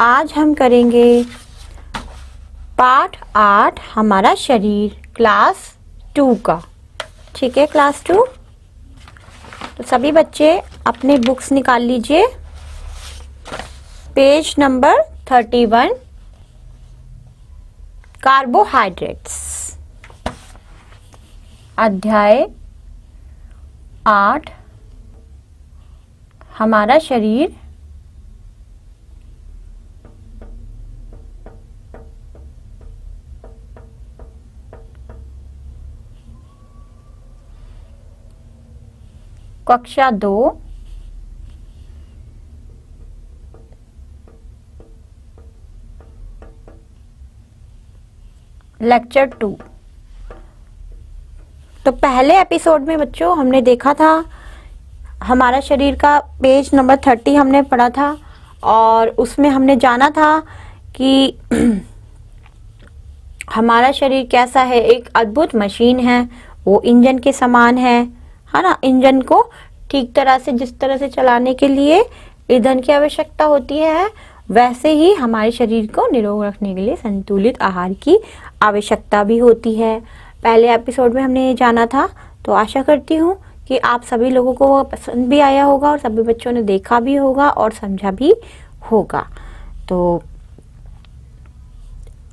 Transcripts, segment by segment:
आज हम करेंगे पाठ 8 हमारा शरीर क्लास 2 का। ठीक है क्लास 2। तो सभी बच्चे अपने बुक्स निकाल लीजिए। पेज नंबर 31 कार्बोहाइड्रेट्स, अध्याय 8 हमारा शरीर कक्षा 2 लेक्चर 2। तो पहले एपिसोड में बच्चों हमने देखा था हमारा शरीर का पेज नंबर 30 हमने पढ़ा था और उसमें हमने जाना था कि हमारा शरीर कैसा है। एक अद्भुत मशीन है, वो इंजन के समान है ना। इंजन को ठीक तरह से जिस तरह से चलाने के लिए ईंधन की आवश्यकता होती है, वैसे ही हमारे शरीर को निरोग रखने के लिए संतुलित आहार की आवश्यकता भी होती है। पहले एपिसोड में हमने ये जाना था। तो आशा करती हूँ कि आप सभी लोगों को पसंद भी आया होगा और सभी बच्चों ने देखा भी होगा और समझा भी होगा। तो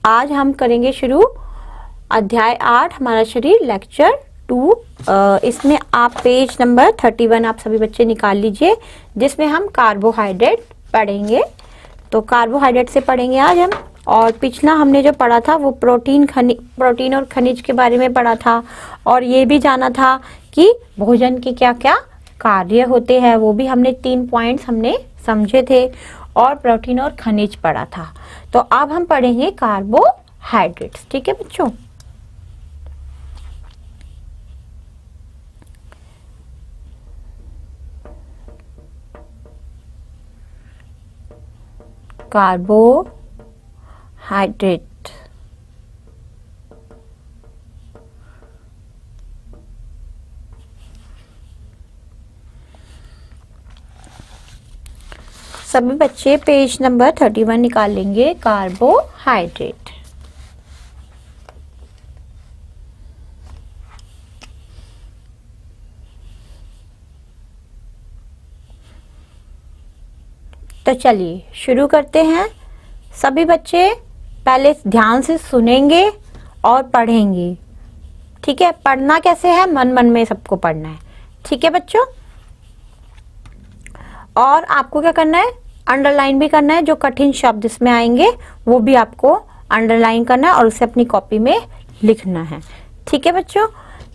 आज हम करेंगे शुरू अध्याय 8 हमारा शरीर लेक्चर 2। इसमें आप पेज नंबर 31 आप सभी बच्चे निकाल लीजिए, जिसमें हम कार्बोहाइड्रेट पढ़ेंगे। तो कार्बोहाइड्रेट से पढ़ेंगे आज हम। और पिछला हमने जो पढ़ा था वो प्रोटीन और खनिज के बारे में पढ़ा था और ये भी जाना था कि भोजन के क्या क्या कार्य होते हैं। वो भी हमने 3 पॉइंट्स हमने समझे थे और प्रोटीन और खनिज पढ़ा था। तो अब हम पढ़ेंगे कार्बोहाइड्रेट्स। ठीक है बच्चों। कार्बोहाइड्रेट सभी बच्चे पेज नंबर 31 निकाल लेंगे। कार्बोहाइड्रेट तो चलिए शुरू करते हैं। सभी बच्चे पहले ध्यान से सुनेंगे और पढ़ेंगे। ठीक है। पढ़ना कैसे है, मन मन में सबको पढ़ना है। ठीक है बच्चों। और आपको क्या करना है, अंडरलाइन भी करना है। जो कठिन शब्द इसमें आएंगे वो भी आपको अंडरलाइन करना है और उसे अपनी कॉपी में लिखना है। ठीक है बच्चों।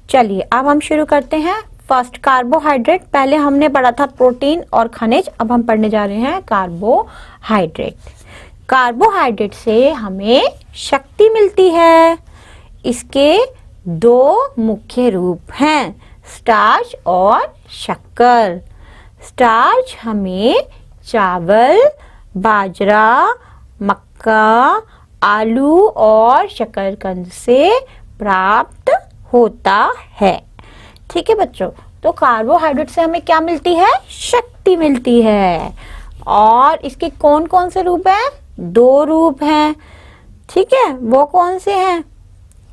चलिए अब हम शुरू करते हैं। First carbohydrate. पहले हमने पढ़ा था प्रोटीन और खनिज, अब हम पढ़ने जा रहे हैं कार्बोहाइड्रेट। कार्बोहाइड्रेट से हमें शक्ति मिलती है। इसके 2 मुख्य रूप हैं, स्टार्च और शक्कर। स्टार्च हमें चावल, बाजरा, मक्का, आलू और शकरकंद से प्राप्त होता है। ठीक है बच्चों। तो कार्बोहाइड्रेट से हमें क्या मिलती है, शक्ति मिलती है। और इसके कौन कौन से रूप हैं, 2 रूप हैं। ठीक है। वो कौन से हैं,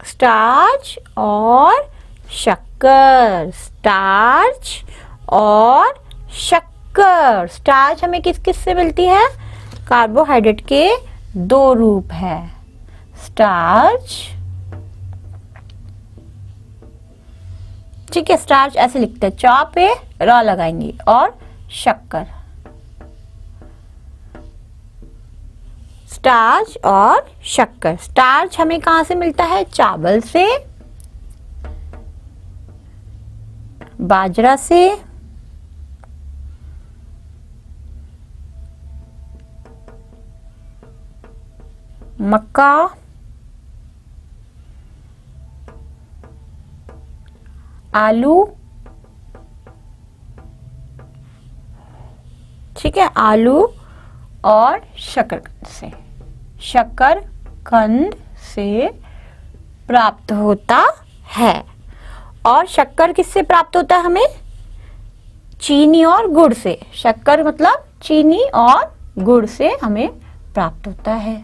स्टार्च और शक्कर। स्टार्च और शक्कर। स्टार्च हमें किस किस से मिलती है, कार्बोहाइड्रेट के 2 रूप है, स्टार्च। ठीक है। स्टार्च ऐसे लिखते हैं, च पे र लगाएंगे, और शक्कर। स्टार्च और शक्कर। स्टार्च हमें कहां से मिलता है, चावल से, बाजरा से, मक्का, आलू। ठीक है। आलू और शकरकंद से। शकरकंद से प्राप्त होता है। और शक्कर किससे प्राप्त होता है हमें, चीनी और गुड़ से। शक्कर मतलब चीनी और गुड़ से हमें प्राप्त होता है।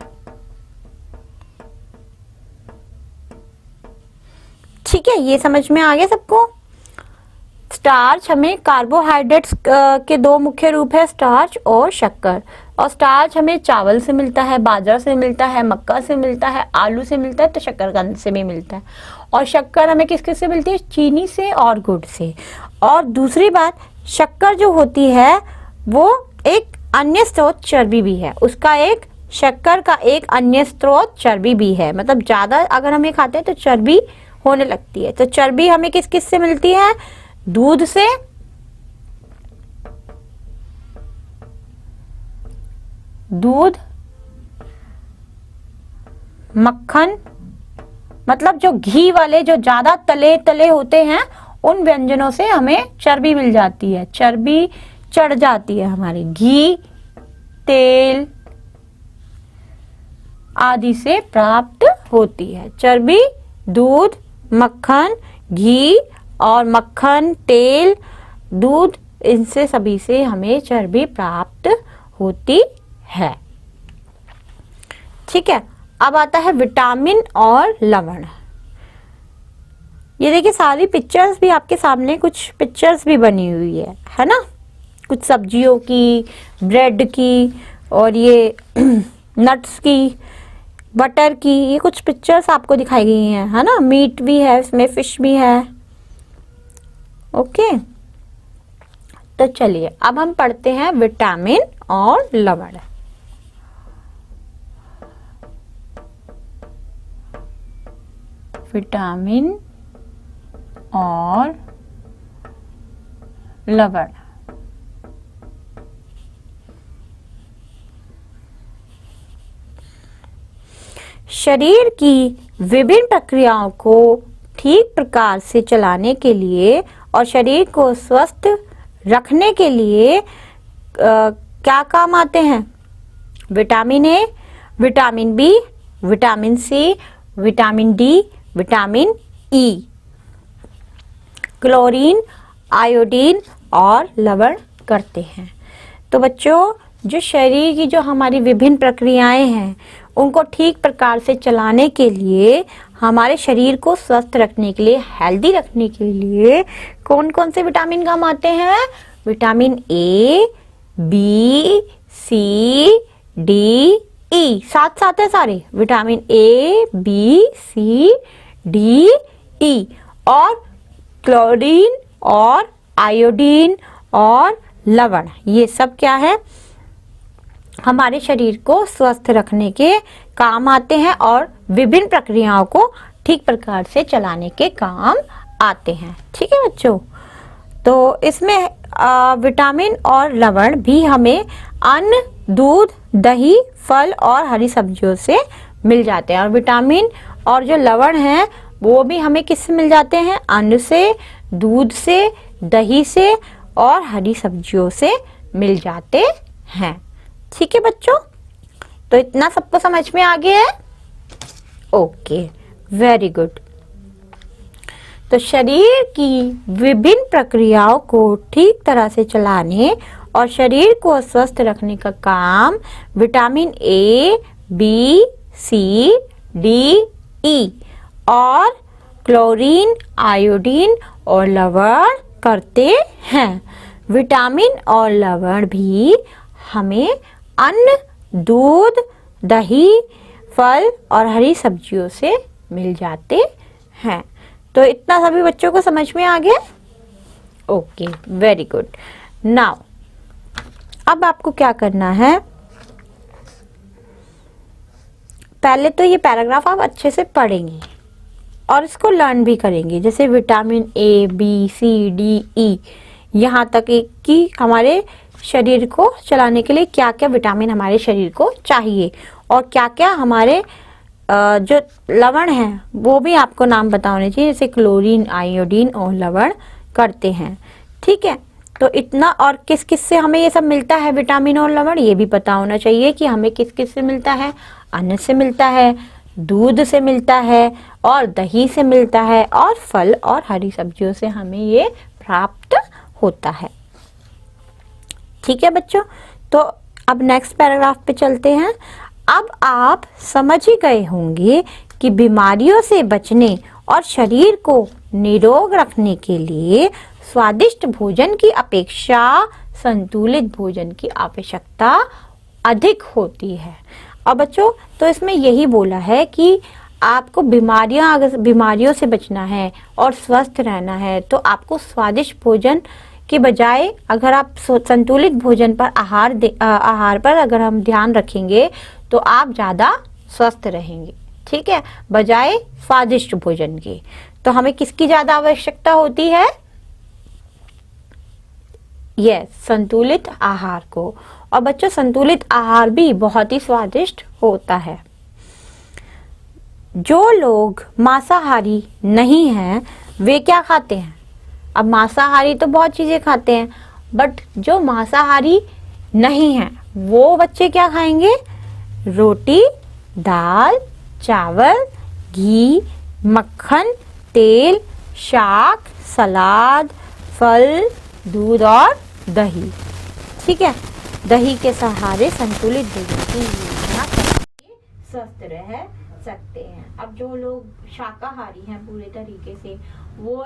ठीक है, ये समझ में आ गया सबको। स्टार्च हमें कार्बोहाइड्रेट्स के दो मुख्य रूप है, स्टार्च और शक्कर। और स्टार्च हमें चावल से मिलता है, बाजरा से मिलता है, मक्का से मिलता है, आलू से मिलता है, तो शक्करकंद से भी मिलता है। और शक्कर हमें किस किस से मिलती है? चीनी से और गुड़ से। और दूसरी बात, शक्कर जो होती है वो एक अन्य स्रोत चर्बी भी है, उसका एक शक्कर का एक अन्य स्रोत चर्बी भी है। मतलब ज्यादा अगर हम ये खाते हैं तो चर्बी होने लगती है। तो चर्बी हमें किस किस से मिलती है? दूध से, दूध, मक्खन, मतलब जो घी वाले, जो ज्यादा तले तले होते हैं उन व्यंजनों से हमें चर्बी मिल जाती है, चर्बी चढ़ जाती है हमारी। घी, तेल आदि से प्राप्त होती है चर्बी। दूध, मक्खन, घी और मक्खन, तेल, दूध, इनसे सभी से हमें चर्बी प्राप्त होती है। ठीक है, अब आता है विटामिन और लवण। ये देखिए सारी पिक्चर्स भी आपके सामने, कुछ पिक्चर्स भी बनी हुई है ना, कुछ सब्जियों की, ब्रेड की, और ये नट्स की, बटर की, ये कुछ पिक्चर्स आपको दिखाई गई हैं, है ना। मीट भी है इसमें, फिश भी है। ओके, तो चलिए अब हम पढ़ते हैं विटामिन और लवण। विटामिन और लवण। शरीर की विभिन्न प्रक्रियाओं को ठीक प्रकार से चलाने के लिए और शरीर को स्वस्थ रखने के लिए क्या काम आते हैं? Vitamin A, vitamin B, vitamin C, vitamin D, vitamin E, chlorine, iodine और लवण करते हैं। तो बच्चों, जो शरीर की जो हमारी विभिन्न प्रक्रियाएं हैं उनको ठीक प्रकार से चलाने के लिए, हमारे शरीर को स्वस्थ रखने के लिए, हेल्दी रखने के लिए कौन कौन से विटामिन काम आते हैं? Vitamin A, B, C, D, E, साथ साथ है सारे। Vitamin A, B, C, D, E, और क्लोरीन और आयोडीन और लवण, ये सब क्या है? हमारे शरीर को स्वस्थ रखने के काम आते हैं और विभिन्न प्रक्रियाओं को ठीक प्रकार से चलाने के काम आते हैं। ठीक है बच्चों, तो इसमें विटामिन और लवण भी हमें अन्न, दूध, दही, फल और हरी सब्जियों से मिल जाते हैं। और विटामिन और जो लवण हैं वो भी हमें किससे मिल जाते हैं? अन्न से, दूध से, दही से और हरी सब्जियों से मिल जाते हैं। ठीक है बच्चों, तो इतना सबको समझ में आ गया है? Okay, very good. तो शरीर की विभिन्न प्रक्रियाओं को ठीक तरह से चलाने और शरीर को स्वस्थ रखने का काम vitamin A, B, C, D, E और क्लोरीन, आयोडीन और लवण करते हैं। विटामिन और लवण भी हमें अन्न, दूध, दही, फल और हरी सब्जियों से मिल जाते हैं। तो इतना सभी बच्चों को समझ में आ गया? Okay, very good. नाउ अब आपको क्या करना है? पहले तो ये पैराग्राफ आप अच्छे से पढ़ेंगे और इसको लर्न भी करेंगे, जैसे vitamin A, B, C, D, E, यहाँ तक कि हमारे शरीर को चलाने के लिए क्या क्या विटामिन हमारे शरीर को चाहिए और क्या क्या हमारे जो लवण हैं वो भी आपको नाम पता होने चाहिए, जैसे क्लोरीन, आयोडीन और लवण करते हैं। ठीक है, तो इतना, और किस किस से हमें ये सब मिलता है विटामिन और लवण, ये भी पता होना चाहिए कि हमें किस किस से मिलता है। अन्न से मिलता है, दूध से मिलता है और दही से मिलता है और फल और हरी सब्जियों से हमें ये प्राप्त होता है। ठीक है बच्चों, तो अब नेक्स्ट पैराग्राफ पे चलते हैं। अब आप समझ ही गए होंगे कि बीमारियों से बचने और शरीर को निरोग रखने के लिए स्वादिष्ट भोजन की अपेक्षा संतुलित भोजन की आवश्यकता अधिक होती है। और बच्चों, तो इसमें यही बोला है कि आपको बीमारियों से बचना है और स्वस्थ रहना है, तो आपको स्वादिष्ट भोजन के बजाय अगर आप संतुलित भोजन पर आहार पर अगर हम ध्यान रखेंगे तो आप ज़्यादा स्वस्थ रहेंगे। ठीक है, बजाय स्वादिष्ट भोजन की। तो हमें किसकी ज़्यादा आवश्यकता होती है? यस, संतुलित आहार को। और बच्चों, संतुलित आहार भी बहुत ही स्वादिष्ट होता है। जो लोग मांसाहारी नहीं हैं वे क्या खाते हैं? अब मांसाहारी तो बहुत चीजें खाते हैं, बट जो मांसाहारी नहीं हैं वो बच्चे क्या खाएंगे? रोटी, दाल, चावल, घी, मक्खन, तेल, शाक, सलाद, फल, दूध और दही। ठीक है, दही के सहारे संतुलित भोजन की योजना करके स्वस्थ रह सकते हैं। अब जो लोग शाकाहारी हैं पूरे तरीके से, वो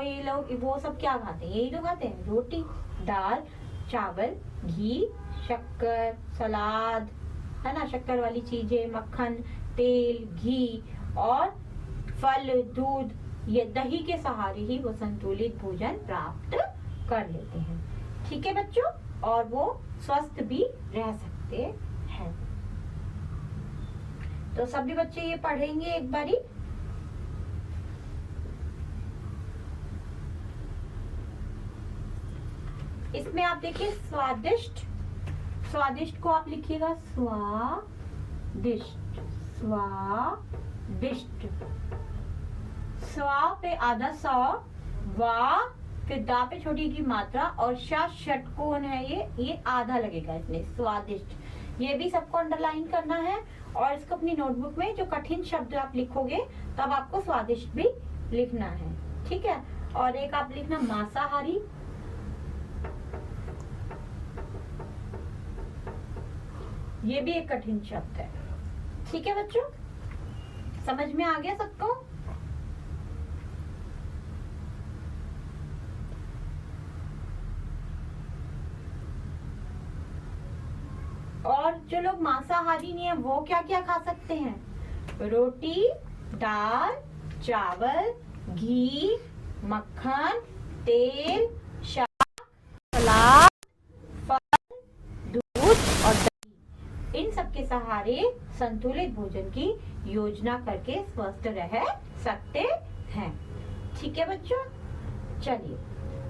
सब क्या खाते हैं? यही तो खाते हैं, रोटी, दाल, चावल, घी, शक्कर, सलाद, है ना, शक्कर वाली चीजें, मक्खन, तेल, घी और फल, दूध। ये दही के सहारे ही वो संतुलित भोजन प्राप्त कर लेते हैं। ठीक है बच्चों, और वो स्वस्थ भी रह सकते हैं। तो सभी बच्चे ये पढ़ेंगे एक बारी। इसमें आप देखिए स्वादिष्ट, स्वादिष्ट को आप लिखिएगा स्वादिष्ट, स्वादिष्ट। स्वा पे आधा सौ, वा फिर दा पे छोटी की मात्रा और षटकोण है, ये आधा लगेगा इसमें, स्वादिष्ट। ये भी सबको अंडरलाइन करना है और इसको अपनी नोटबुक में जो कठिन शब्द आप लिखोगे तब आपको स्वादिष्ट भी लिखना है। ठीक है, और एक आप लिखना मांसाहारी, ये भी एक कठिन शब्द है। ठीक है बच्चों, समझ में आ गया सबको? और जो लोग मांसाहारी नहीं है वो क्या क्या खा सकते हैं? रोटी, दाल, चावल, घी, मक्खन, तेल, शाक, सलाद, फल, दूध और दही। इन सब के सहारे संतुलित भोजन की योजना करके स्वस्थ रह सकते हैं। ठीक है बच्चों, चलिए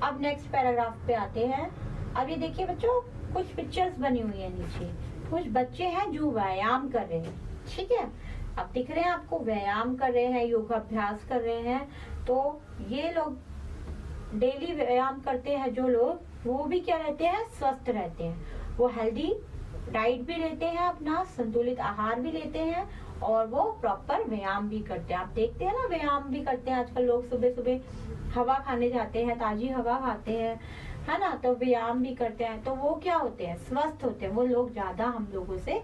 अब नेक्स्ट पैराग्राफ पे आते हैं। अब ये देखिए बच्चों, कुछ पिक्चर्स बनी हुई है नीचे, कुछ बच्चे हैं जो व्यायाम कर रहे हैं। ठीक है, अब दिख रहे हैं आपको, व्यायाम कर रहे हैं, योगाभ्यास कर रहे हैं। तो ये लोग डेली व्यायाम करते हैं जो लोग, वो भी क्या रहते हैं? स्वस्थ रहते हैं। वो हेल्दी डाइट भी लेते हैं, अपना संतुलित आहार भी लेते हैं और वो प्रॉपर व्यायाम भी करते हैं। आप देखते हैं ना, व्यायाम भी करते हैं आजकल लोग, सुबह सुबह हवा खाने जाते हैं, ताजी हवा खाते हैं, है ना, तो व्यायाम भी करते हैं। तो वो क्या होते हैं? स्वस्थ होते हैं वो लोग ज्यादा हम लोगों से।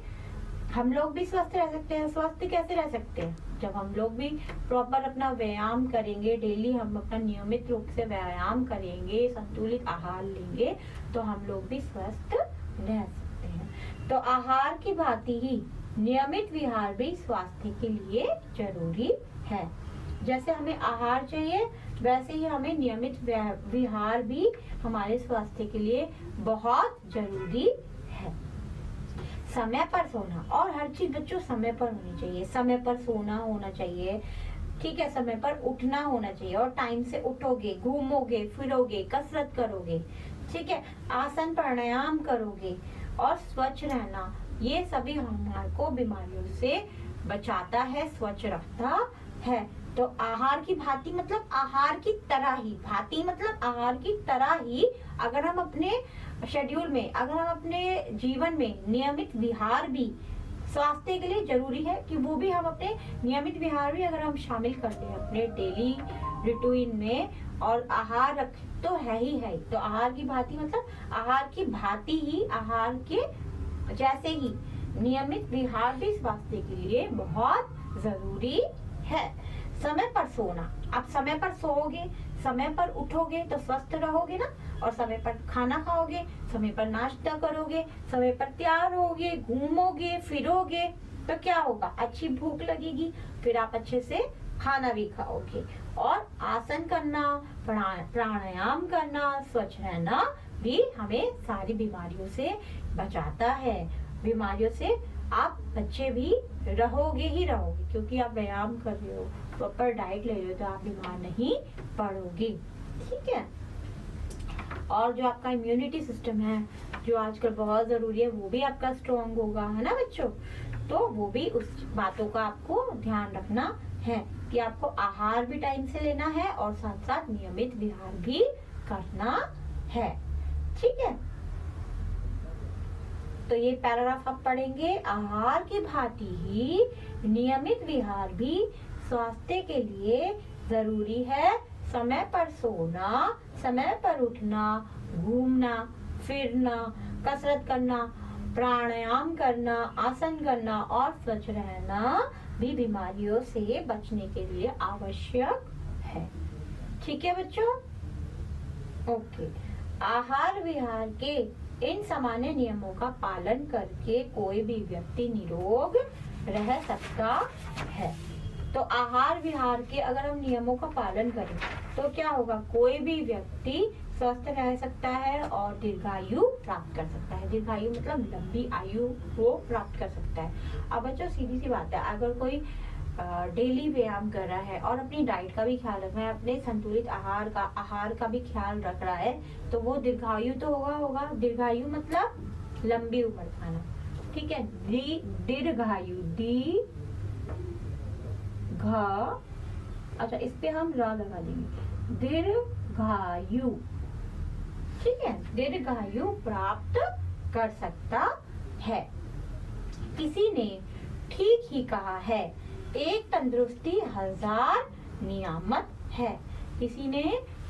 हम लोग भी स्वस्थ रह सकते हैं। स्वस्थ कैसे रह सकते हैं? जब हम लोग भी प्रॉपर अपना व्यायाम करेंगे, डेली हम अपना नियमित रूप से व्यायाम करेंगे, संतुलित आहार लेंगे, तो हम लोग भी स्वस्थ रह सकते हैं। तो आहार की भांति ही नियमित विहार भी स्वास्थ्य के लिए जरूरी है। जैसे हमें आहार चाहिए वैसे ही हमें नियमित विहार भी हमारे स्वास्थ्य के लिए बहुत जरूरी है। समय पर सोना, और हर चीज बच्चों समय पर होनी चाहिए। समय पर सोना होना चाहिए, ठीक है, समय पर उठना होना चाहिए और टाइम से उठोगे, घूमोगे, फिरोगे, कसरत करोगे, ठीक है, आसन प्राणायाम करोगे और स्वच्छ रहना, ये सभी हमारे को बीमारियों से बचाता है, स्वच्छ रखता है। तो आहार की भांति मतलब आहार की तरह ही, भांति मतलब आहार की तरह ही अगर हम अपने शेड्यूल में, अगर हम अपने जीवन में नियमित विहार भी स्वास्थ्य के लिए जरूरी है कि वो भी हम अपने नियमित विहार भी अगर हम शामिल कर लें अपने डेली रूटीन में, और आहार रख तो है ही है। तो आहार की भांति मतलब आहार की भांति ही, आहार के जैसे ही नियमित विहार भी स्वास्थ्य के लिए बहुत जरूरी है। समय पर सोना, आप समय पर सोओगे, समय पर उठोगे तो स्वस्थ रहोगे ना, और समय पर खाना खाओगे, समय पर नाश्ता करोगे, समय पर तैयार होगे, घूमोगे फिरोगे तो क्या होगा, अच्छी भूख लगेगी, फिर आप अच्छे से खाना भी खाओगे। और आसन करना, प्राणायाम करना, स्वच्छ रहना भी हमें सारी बीमारियों से बचाता है। बीमारियों से आप बच्चे भी रहोगे ही रहोगे, क्योंकि आप व्यायाम कर रहे हो, प्रॉपर डाइट ले रहे हो, तो आप बीमार नहीं पड़ोगे। ठीक है। और जो आपका इम्यूनिटी सिस्टम है, जो आजकल बहुत जरूरी है, वो भी आपका स्ट्रॉन्ग होगा, है ना बच्चों। तो वो भी उस बातों का आपको ध्यान रखना है कि आपको आहार भी टाइम से लेना है और साथ साथ नियमित विहार भी करना है। ठीक है। तो ये पैराग्राफ आप पढ़ेंगे, आहार की भांति ही नियमित विहार भी स्वास्थ्य के लिए जरूरी है। समय पर सोना, समय पर उठना, घूमना फिरना, कसरत करना, प्राणायाम करना, आसन करना और स्वच्छ रहना भी बीमारियों से बचने के लिए आवश्यक है। ठीक है बच्चों। ओके। आहार विहार के इन सामान्य नियमों का पालन करके कोई भी व्यक्ति निरोग रह सकता है। तो आहार विहार के अगर हम नियमों का पालन करें तो क्या होगा, कोई भी व्यक्ति स्वस्थ रह सकता है और दीर्घायु प्राप्त कर सकता है। दीर्घायु मतलब लंबी आयु वो प्राप्त कर सकता है। अब बच्चों सीधी सी बात है, अगर कोई डेली व्यायाम कर रहा है और अपनी डाइट का भी ख्याल रख रहा है, अपने संतुलित आहार का भी ख्याल रख रहा है, तो वो दीर्घायु तो होगा। दीर्घायु मतलब लंबी उम्र पाना। ठीक है। दीर्घायु, अच्छा इस पे हम र लगा देंगे, दीर्घायु। ठीक है। दीर्घायु प्राप्त कर सकता है। किसी ने ठीक ही कहा है, एक तंदुरुस्ती 1000 नियामत है। किसी ने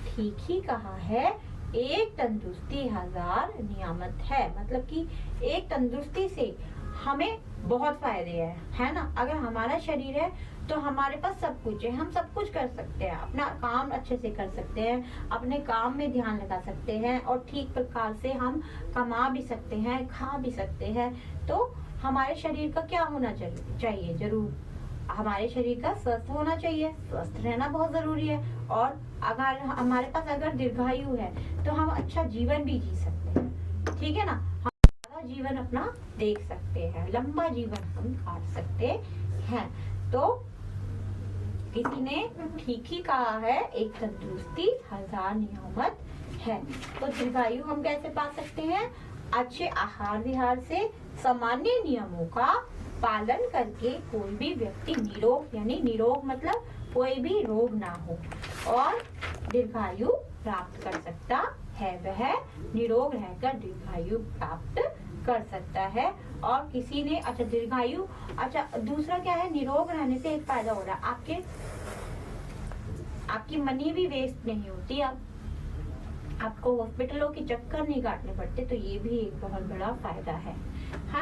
ठीक ही कहा है, एक तंदुरुस्ती 1000 नियामत है। मतलब कि एक तंदुरुस्ती से हमें बहुत फायदे है ना। अगर हमारा शरीर है तो हमारे पास सब कुछ है, हम सब कुछ कर सकते हैं, अपना काम अच्छे से कर सकते हैं, अपने काम में ध्यान लगा सकते हैं और ठीक प्रकार से हम कमा भी सकते हैं, खा भी सकते हैं। तो हमारे शरीर का क्या होना चाहिए, जरूर हमारे शरीर का स्वस्थ होना चाहिए, स्वस्थ रहना बहुत जरूरी है। और अगर हमारे पास अगर दीर्घायु है तो हम अच्छा जीवन भी जी सकते हैं। ठीक है ना, हम ज्यादा जीवन अपना देख सकते हैं, लंबा जीवन हम काट सकते हैं। तो किसी ने ठीक ही कहा है, एक तंदुरुस्ती 1000 नियामत है। तो दीर्घायु हम कैसे पा सकते हैं, अच्छे आहार विहार से, सामान्य नियमों का पालन करके कोई भी व्यक्ति निरोग, यानी निरोग मतलब कोई भी रोग ना हो, और दीर्घायु प्राप्त कर सकता है। वह निरोग रहकर दीर्घायु प्राप्त कर सकता है। और किसी ने, अच्छा दीर्घायु, अच्छा दूसरा क्या है, निरोग रहने से एक फायदा हो रहा है, आपकी मनी भी वेस्ट नहीं होती, आपको हॉस्पिटलों के चक्कर नहीं काटने पड़ते, तो ये भी एक बहुत बड़ा फायदा है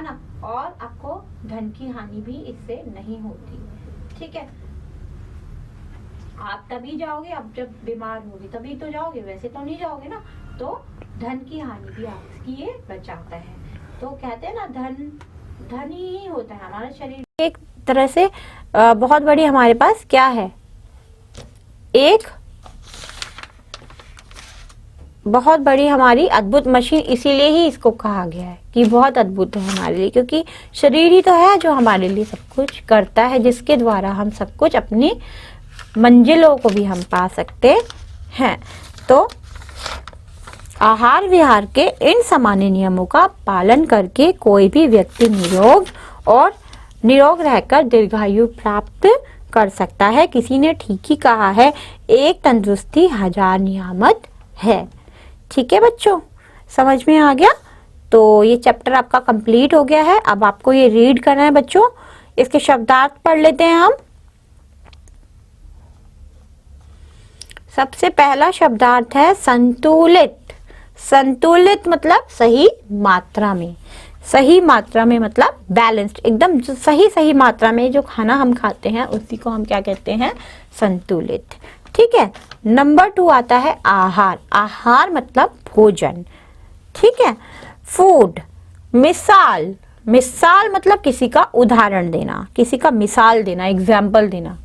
ना। और आपको धन की हानि भी इससे नहीं होती। ठीक है। आप तभी जाओगे, आप जब बीमार होगे तभी तो जाओगे, वैसे तो नहीं जाओगे ना। तो धन की हानि भी आपकी ये बचाता है। तो कहते हैं ना, धन ही होता है हमारा शरीर। एक तरह से बहुत बड़ी हमारे पास क्या है, एक बहुत बड़ी हमारी अद्भुत मशीन, इसीलिए ही इसको कहा गया है कि बहुत अद्भुत है हमारे लिए, क्योंकि शरीर ही तो है जो हमारे लिए सब कुछ करता है, जिसके द्वारा हम सब कुछ अपनी मंजिलों को भी हम पा सकते हैं। तो आहार विहार के इन सामान्य नियमों का पालन करके कोई भी व्यक्ति निरोग रहकर दीर्घायु प्राप्त कर सकता है। किसी ने ठीक ही कहा है, एक तंदुरुस्ती 1000 नियामत है। ठीक है बच्चों, समझ में आ गया। तो ये चैप्टर आपका कंप्लीट हो गया है। अब आपको ये रीड करना है बच्चों। इसके शब्दार्थ पढ़ लेते हैं हम। सबसे पहला शब्दार्थ है संतुलित। संतुलित मतलब सही मात्रा में, सही मात्रा में मतलब बैलेंस्ड, एकदम जो सही मात्रा में जो खाना हम खाते हैं उसी को हम क्या कहते हैं, संतुलित। ठीक है। नंबर 2 आता है आहार। आहार मतलब भोजन। ठीक है। फूड, मिसाल, मिसाल मतलब किसी का उदाहरण देना, किसी का मिसाल देना, एग्जाम्पल देना।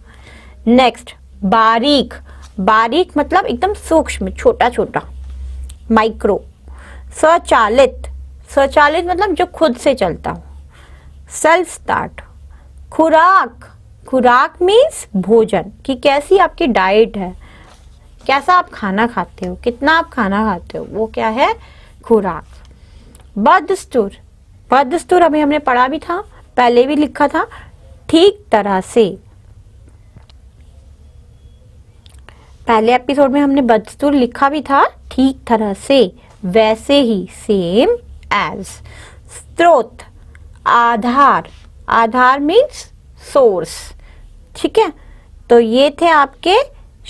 नेक्स्ट बारीक, बारीक मतलब एकदम सूक्ष्म, छोटा छोटा, माइक्रो। स्वचालित, स्वचालित मतलब जो खुद से चलता हो, सेल्फ स्टार्ट। खुराक, खुराक मीन्स भोजन, कि कैसी आपकी डाइट है, कैसा आप खाना खाते हो, कितना आप खाना खाते हो, वो क्या है, खुराक। बदस्तूर, बदस्तूर अभी हमने पढ़ा भी था, पहले भी लिखा था, ठीक तरह से। पहले एपिसोड में हमने बदस्तूर लिखा भी था, ठीक तरह से, वैसे ही, सेम एज। स्रोत, आधार, आधार मीन्स सोर्स। ठीक है। तो ये थे आपके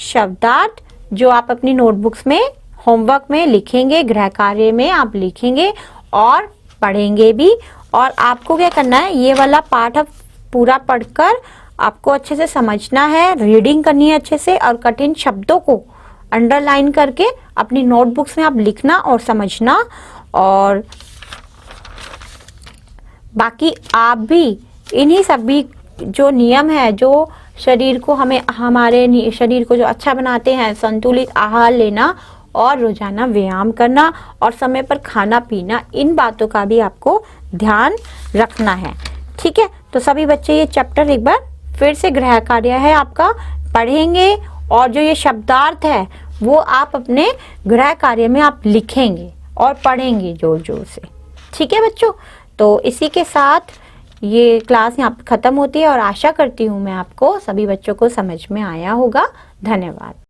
शब्दार्थ जो आप अपनी नोटबुक्स में होमवर्क में लिखेंगे, गृह कार्य में आप लिखेंगे और पढ़ेंगे भी। और आपको क्या करना है, ये वाला पाठ अब पूरा पढ़कर आपको अच्छे से समझना है, रीडिंग करनी है अच्छे से, और कठिन शब्दों को अंडरलाइन करके अपनी नोटबुक्स में आप लिखना और समझना। और बाकी आप भी इन्हीं सभी जो नियम है जो शरीर को हमें, हमारे शरीर को जो अच्छा बनाते हैं, संतुलित आहार लेना और रोजाना व्यायाम करना और समय पर खाना पीना, इन बातों का भी आपको ध्यान रखना है। ठीक है। तो सभी बच्चे ये चैप्टर एक बार फिर से गृह कार्य है आपका, पढ़ेंगे और जो ये शब्दार्थ है वो आप अपने गृह कार्य में आप लिखेंगे और पढ़ेंगे जोर जोर से। ठीक है बच्चों। तो इसी के साथ ये क्लास यहाँ पर खत्म होती है और आशा करती हूँ मैं आपको सभी बच्चों को समझ में आया होगा। धन्यवाद।